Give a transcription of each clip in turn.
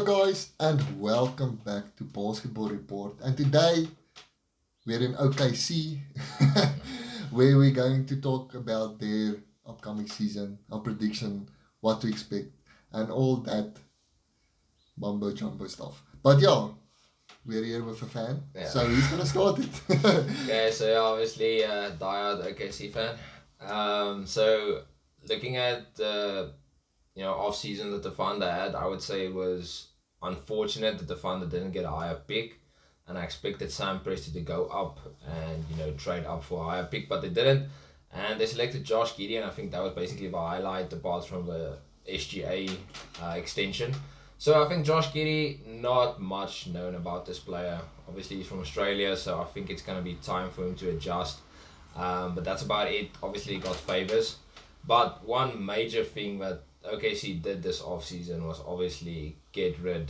guys, and welcome back to Basketball Report. And today we're in OKC, where we're going to talk about their upcoming season, our prediction, what to expect, and all that mumbo jumbo stuff. But yeah, we're here with a fan, so he's gonna start it. Okay, so obviously diehard OKC fan. So looking at the off season that the Thunder had, I would say it was unfortunate that the Thunder didn't get a higher pick, and I expected Sam Presti to go up and trade up for a higher pick, but they didn't, and they selected Josh Giddey. I think that was basically the highlight apart from the SGA extension. So I think Josh Giddey, not much known about this player. Obviously he's from Australia, so I think it's going to be time for him to adjust. But that's about it. Obviously he got favors. But one major thing that OKC did this offseason was obviously get rid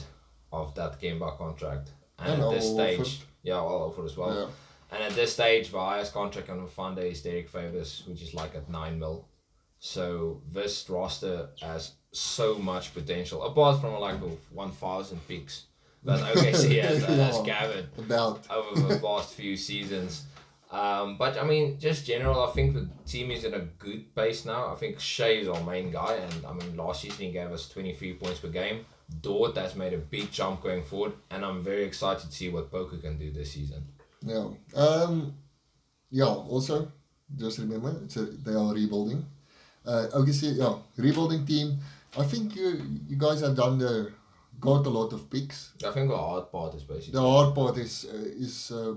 of that Kemba contract. And at this stage, all over as well. Yeah. And at this stage, the highest contract on the Thunder is Derek Favors, which is like at 9 mil. So this roster has so much potential, apart from like the 1,000 picks that OKC has gathered over the past few seasons. But I mean, just general, I think the team is in a good pace now. I think Shea is our main guy, and I mean, last season he gave us 23 points per game. Dort has made a big jump going forward, and I'm very excited to see what Poker can do this season. Yeah. Also, just remember, they are rebuilding. OKC, rebuilding team. I think you guys have got a lot of picks. I think the hard part is basically... The hard part is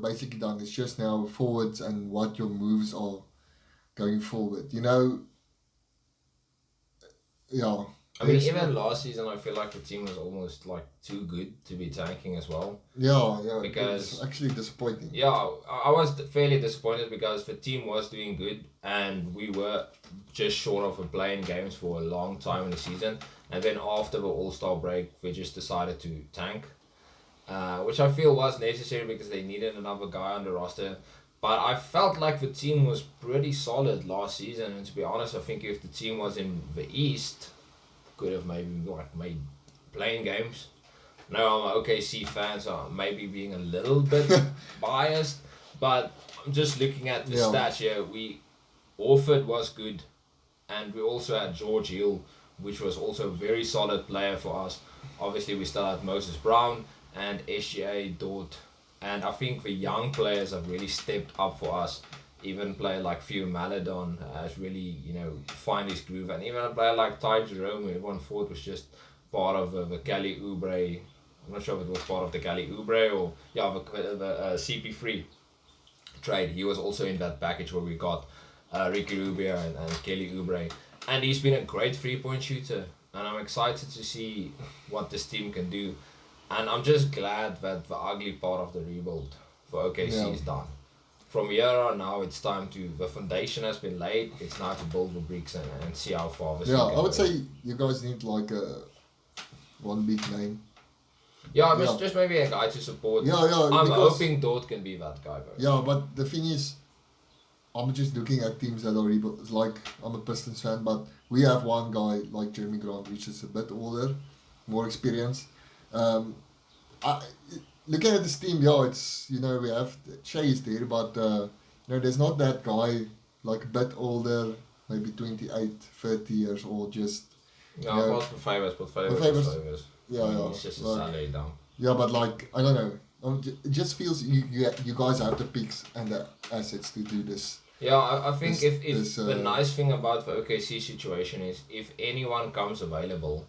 basically done. It's just now forwards and what your moves are going forward. I mean, even last season, I feel like the team was almost like too good to be tanking as well. Yeah. Because it's actually disappointing. Yeah, I was fairly disappointed because the team was doing good and we were just short of playing games for a long time in the season. And then after the All-Star break, we just decided to tank, which I feel was necessary because they needed another guy on the roster. But I felt like the team was pretty solid last season. And to be honest, I think if the team was in the East, could have maybe made playing games. No, I'm an OKC fan, so maybe being a little bit biased, but I'm just looking at the stats here. Orford was good, and we also had George Hill, which was also a very solid player for us. Obviously, we still had Moses Brown and SGA, Dort, and I think the young players have really stepped up for us. Even a player like Theo Maladon has really, find his groove. And even a player like Ty Jerome, who everyone thought was just part of the Kelly Oubre. I'm not sure if it was part of the Kelly Oubre or, the CP3 trade. He was also in that package where we got Ricky Rubio and Kelly Oubre. And he's been a great three-point shooter. And I'm excited to see what this team can do. And I'm just glad that the ugly part of the rebuild for OKC is done. From here on now, it's time the foundation has been laid. It's now to build the bricks and see how far this I would say you guys need like one big name. Just maybe a guy to support. I'm hoping Dort can be that guy. Though. Yeah, but the thing is, I'm just looking at teams that are rebuilt. Like, I'm a Pistons fan, but we have one guy like Jeremy Grant, which is a bit older, more experienced. Looking at this team, it's, we have Shea is there, but, there's not that guy, like, a bit older, maybe 28, 30 years old, just... apart from Favors. Yeah. It's just a salary down. Yeah, but, like, I don't know. It just feels you guys have the picks and the assets to do this. Yeah, I think the nice thing about the OKC situation is if anyone comes available,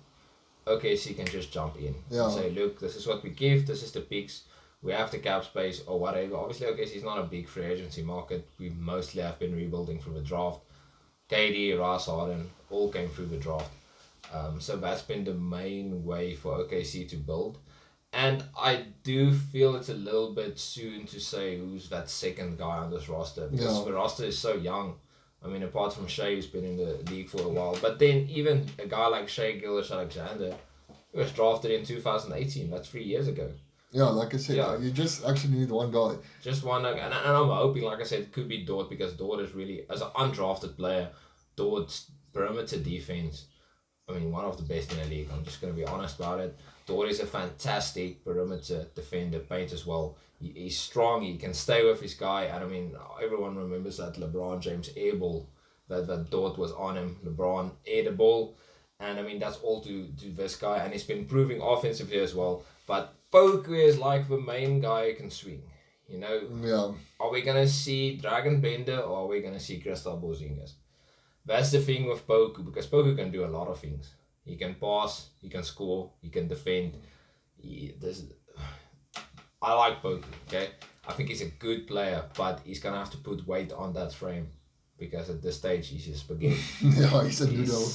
OKC can just jump in and say, look, this is what we give, this is the picks, we have the cap space or whatever. Obviously, OKC is not a big free agency market. We mostly have been rebuilding through the draft. KD, Ross, Harden, all came through the draft. So that's been the main way for OKC to build. And I do feel it's a little bit soon to say who's that second guy on this roster because the roster is so young. I mean, apart from Shea, who's been in the league for a while. But then even a guy like Shea Gilgeous-Alexander, he was drafted in 2018. That's 3 years ago. Yeah, like I said, you just actually need one guy. Just one. And I'm hoping, like I said, it could be Dort because Dort is really, as an undrafted player, Dort's perimeter defense I mean, one of the best in the league. I'm just going to be honest about it. Dort is a fantastic perimeter defender, paint as well. He's strong, he can stay with his guy, and I mean, everyone remembers that LeBron James air ball that Dort was on him. LeBron aired the ball, and I mean, that's all to this guy, and he's been improving offensively as well. But Poku is like the main guy who can swing. You know, Yeah. are we going to see Dragon Bender or are we going to see Kristaps Porzingis? That's the thing with Poku, because Poku can do a lot of things. He can pass, he can score, he can defend. I like Poku, okay? I think he's a good player, but he's going to have to put weight on that frame, because at this stage he's just spaghetti. Yeah, he's a noodle.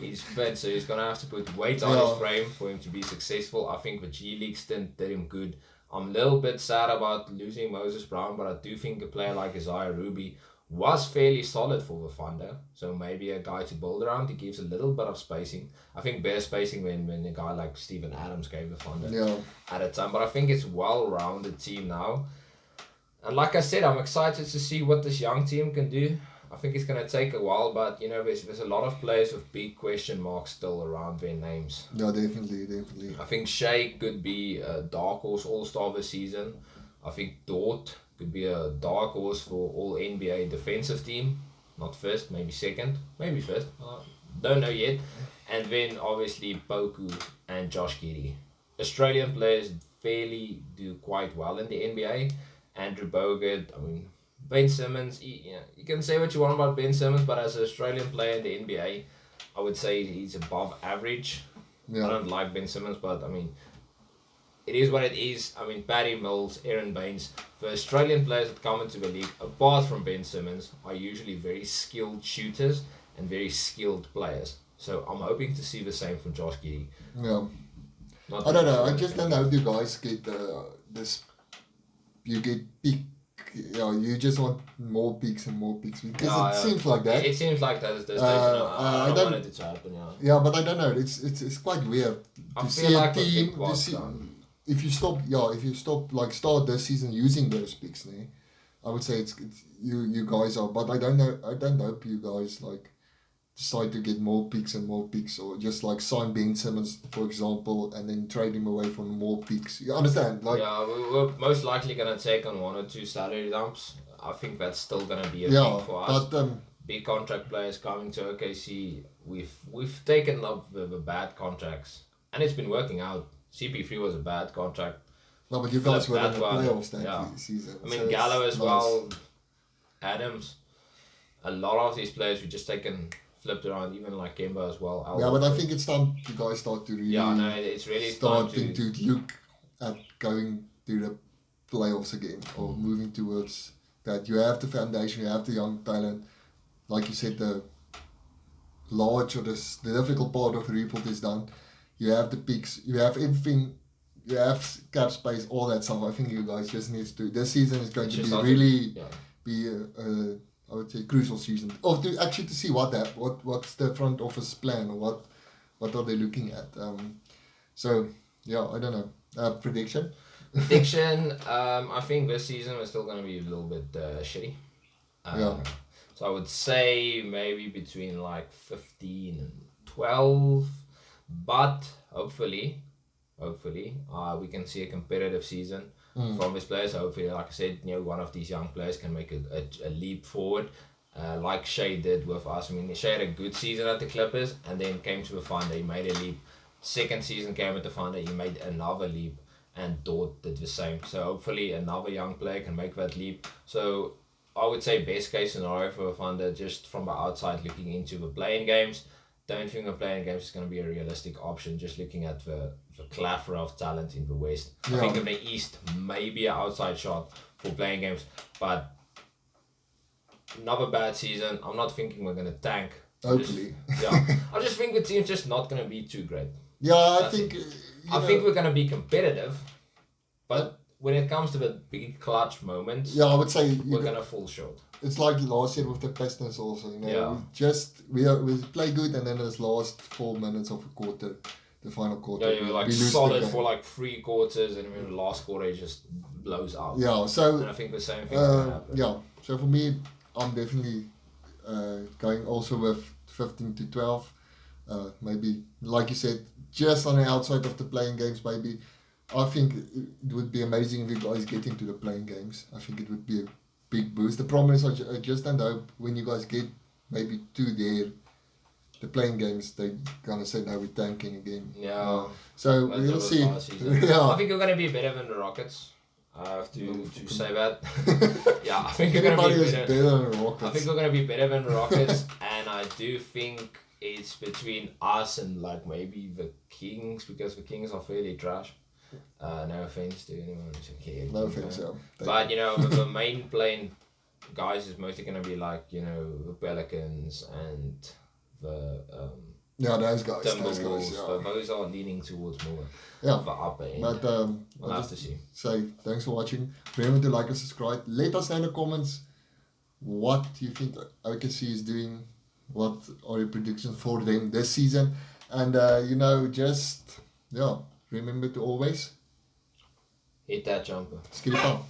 He's fit, so he's going to have to put weight on his frame for him to be successful. I think the G League stint did him good. I'm a little bit sad about losing Moses Brown, but I do think a player like Isaiah Ruby was fairly solid for the Thunder. So maybe a guy to build around. He gives a little bit of spacing. I think better spacing when a guy like Steven Adams gave the Thunder at a time. But I think it's a well-rounded team now. And like I said, I'm excited to see what this young team can do. I think it's going to take a while, but you know, there's a lot of players with big question marks still around their names. Yeah, definitely. I think Shea could be a dark horse all-star this season. I think Dort could be a dark horse for all NBA defensive team. Not first, maybe second, maybe first. Don't know yet. And then obviously Poku and Josh Giddey. Australian players fairly do quite well in the NBA. Andrew Bogut, I mean, Ben Simmons, you can say what you want about Ben Simmons, but as an Australian player in the NBA, I would say he's above average. Yeah. I don't like Ben Simmons, but I mean, it is what it is. I mean, Patty Mills, Aaron Baines, the Australian players that come into the league, apart from Ben Simmons, are usually very skilled shooters and very skilled players. So I'm hoping to see the same from Josh Giddey. Yeah. I don't know. I just don't know if you guys get this. You get pick. You just want more picks and more picks, because it seems like that. It seems like that. I don't want it to happen. Yeah, but I don't know. It's quite weird to see a team. To see, if you stop like start this season using those picks, I would say it's you guys are. But I don't know. I don't hope you guys like decide to get more picks and more picks, or just like sign Ben Simmons, for example, and then trade him away for more picks. You understand? Like, yeah, we're most likely gonna take on one or two salary dumps. I think that's still gonna be a thing for us. But big contract players coming to OKC, we've taken up the bad contracts, and it's been working out. CP3 was a bad contract. No, but you guys were in the playoffs that season. I mean, so Gallo as well, Adams. A lot of these players we just taken. Flipped around, even like Kemba as well. Yeah, but I think it's time you guys start to really. Yeah, no, it's really starting to look at going to the playoffs again, or moving towards that. You have the foundation, you have the young talent. Like you said, the large or the difficult part of the rebuild is done. You have the picks, you have everything, you have cap space, all that stuff. I think you guys just need to. This season is going to be really be I would say crucial season, or to see what's the front office plan, or what are they looking at. So yeah, I don't know. Prediction. I think this season we're still going to be a little bit shitty. So I would say maybe between like 15 and 12, but hopefully we can see a competitive season. From his players. Hopefully, like I said, one of these young players can make a leap forward, like Shea did with us. I mean, Shea had a good season at the Clippers, and then came to the Thunder. He made a leap. Second season came at the Thunder, he made another leap, and Dort did the same. So hopefully, another young player can make that leap. So I would say best case scenario for the Thunder, just from the outside looking into the playing games. Don't think the playing games is going to be a realistic option, just looking at the plethora of talent in the West. I think in the East, maybe an outside shot for playing games, but another bad season. I'm not thinking we're going to tank. Hopefully. I just think the team's just not going to be too great. Yeah, I think we're going to be competitive, but when it comes to the big clutch moments, I would say we're going to fall short. It's like last year with the Pistons also, we play good, and then those last 4 minutes of a quarter, the final quarter. Yeah, you're like solid for like 3 quarters, and then the last quarter it just blows out. Yeah, so and I think the same thing's gonna happen. Yeah, so for me, I'm definitely going also with 15 to 12. maybe, like you said, just on the outside of the playing games, maybe. I think it would be amazing if you guys get into the playing games. I think it would be a big boost. The problem is, I just don't hope when you guys get maybe to there, the playing games, they're gonna say, no, we're tanking again. Yeah. So But we'll that was see. last season. Yeah. I think we're gonna be better than the Rockets. I have to say that. Yeah, I think we're Everybody gonna be is better. better than Rockets. I think we're gonna be better than the Rockets, and I do think it's between us and like maybe the Kings, because the Kings are fairly trash. No offense to anyone who's a kid. No offense, yeah. But the main playing guys is mostly gonna be like the Pelicans and the Yeah, those guys. Timberwolves. Yeah. But those are leaning towards more Yeah. the upper end. But We'll have to see. say thanks for watching. Remember to like and subscribe. Let us know in the comments what you think OKC is doing. What are your predictions for them this season? And just remember to always Hit that jumper. skip it up.